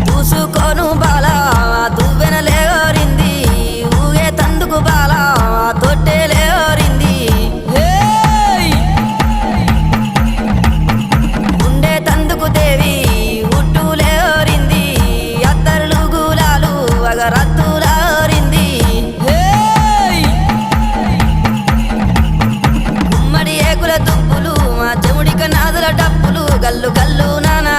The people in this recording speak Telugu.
చూసుకోను బాలా దువ్వెన లేవరింది ఊగే తందుకు బాలా తొట్టె లేవరింది ఉండే తందుకు దేవి ఉట్టు లేవరింది అత్తరులు గులాలు అగరత్తులారింది గుమ్మడి ఏకుల దుప్పులు మా చెవుడిక నాదుల డప్పులు గల్లు గల్లు నానా